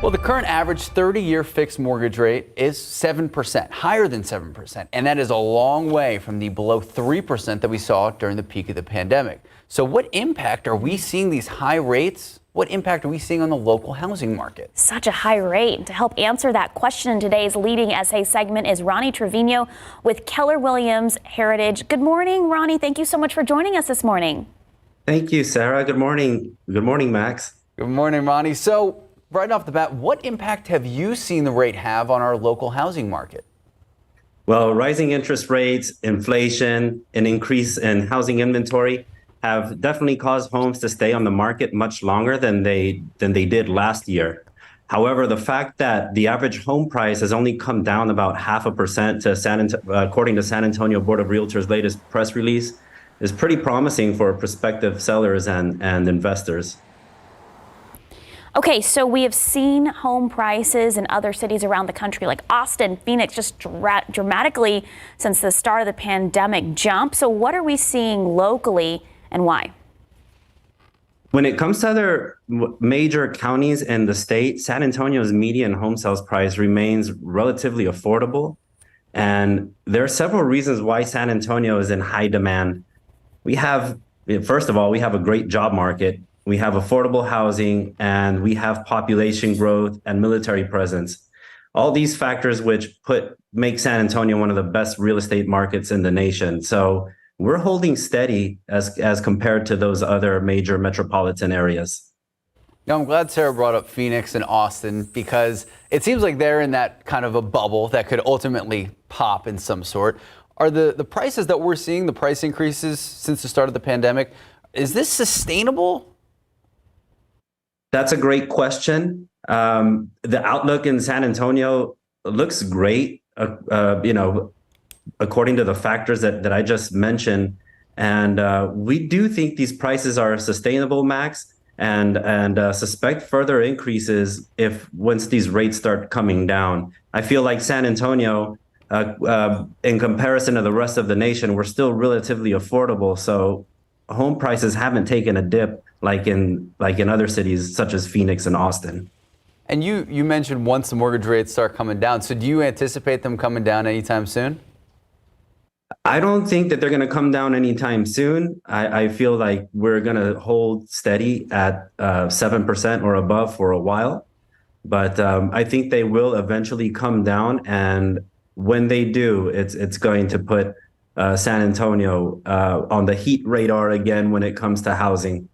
Well, the current average 30-year fixed mortgage rate is 7%, higher than 7%, and that is a long way from the below 3% that we saw during the peak of the pandemic. So what impact are we seeing these high rates? What impact are we seeing on the local housing market? Such a high rate. To help answer that question, today's leading essay segment is Ronnie Trevino with Keller Williams Heritage. Good morning, Ronnie. Thank you so much for joining us this morning. Thank you, Sarah. Good morning. Good morning, Max. Good morning, Ronnie. So right off the bat, what impact have you seen the rate have on our local housing market? Well, rising interest rates, inflation, an increase in housing inventory have definitely caused homes to stay on the market much longer than they did last year. However, the fact that the average home price has only come down about 0.5% to according to San Antonio Board of Realtors' latest press release is pretty promising for prospective sellers and investors. Okay, so we have seen home prices in other cities around the country like Austin, Phoenix, just dramatically since the start of the pandemic jump. So what are we seeing locally and why? When it comes to other major counties in the state, San Antonio's median home sales price remains relatively affordable. And there are several reasons why San Antonio is in high demand. First of all, we have a great job market. We have affordable housing, and we have population growth and military presence. All these factors which make San Antonio one of the best real estate markets in the nation. So we're holding steady as compared to those other major metropolitan areas. Now, I'm glad Sarah brought up Phoenix and Austin because it seems like they're in that kind of a bubble that could ultimately pop in some sort. Are the prices that we're seeing, the price increases since the start of the pandemic, is this sustainable? That's a great question. The outlook in San Antonio looks great, according to the factors that I just mentioned. And we do think these prices are sustainable, Max, and suspect further increases once these rates start coming down. I feel like San Antonio, in comparison to the rest of the nation, we're still relatively affordable. So home prices haven't taken a dip like in other cities such as Phoenix and Austin. And you mentioned once the mortgage rates start coming down. So do you anticipate them coming down anytime soon? I don't think that they're going to come down anytime soon. I feel like we're going to hold steady at 7% or above for a while. But I think they will eventually come down. And when they do, it's going to put San Antonio on the heat radar again when it comes to housing.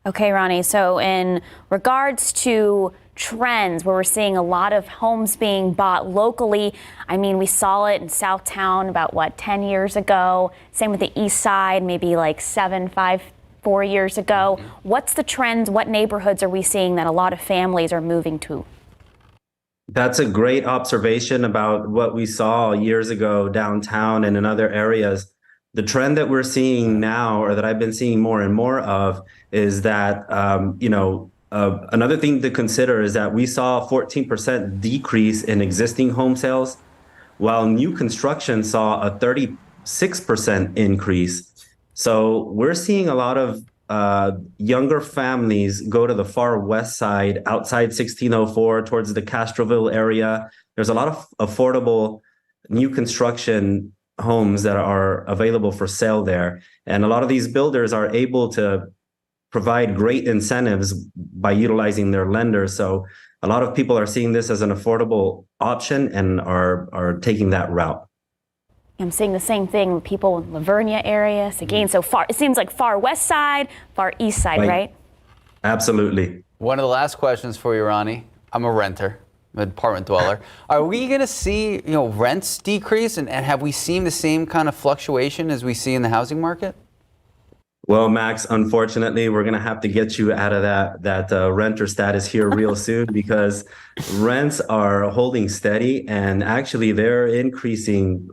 Okay, Ronnie, so in regards to trends where we're seeing a lot of homes being bought locally, I mean, we saw it in Southtown about 10 years ago. Same with the East Side, maybe like 4 years ago. What's the trends? What neighborhoods are we seeing that a lot of families are moving to? That's a great observation about what we saw years ago downtown and in other areas. The trend that we're seeing now, or that I've been seeing more and more of, is that, another thing to consider is that we saw a 14% decrease in existing home sales, while new construction saw a 36% increase. So we're seeing a lot of younger families go to the far west side, outside 1604, towards the Castroville area. There's a lot of affordable new construction homes that are available for sale there. And a lot of these builders are able to provide great incentives by utilizing their lenders. So a lot of people are seeing this as an affordable option and are taking that route. I'm seeing the same thing with people in Lavernia area. Again, so far, it seems like far west side, far east side, right? Absolutely. One of the last questions for you, Ronnie. I'm a renter. I'm an apartment dweller. Are we going to see, rents decrease, and have we seen the same kind of fluctuation as we see in the housing market? Well, Max, unfortunately, we're going to have to get you out of that renter status here real soon, because rents are holding steady, and actually they're increasing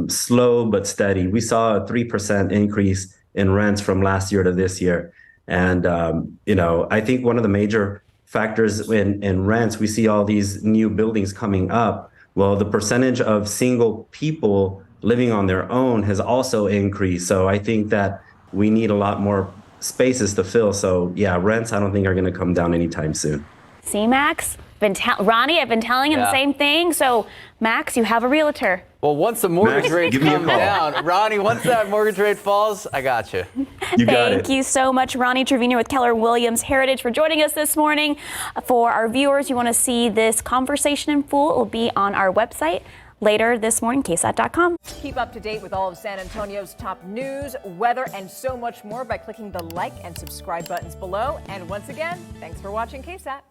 slow but steady. We saw a 3% increase in rents from last year to this year. And, I think one of the major factors in rents, we see all these new buildings coming up. Well, the percentage of single people living on their own has also increased. So I think that we need a lot more spaces to fill. So yeah, rents I don't think are going to come down anytime soon. See, Max? Ronnie, I've been telling him the same thing. So, Max, you have a realtor. Well, once the mortgage Max, rates give me a come call. down, Ronnie, once that mortgage rate falls, I got you. You got Thank it. you so much, Ronnie Trevino with Keller Williams Heritage, for joining us this morning. For our viewers, you want to see this conversation in full, it will be on our website later this morning, ksat.com. Keep up to date with all of San Antonio's top news, weather, and so much more by clicking the like and subscribe buttons below. And once again, thanks for watching KSAT.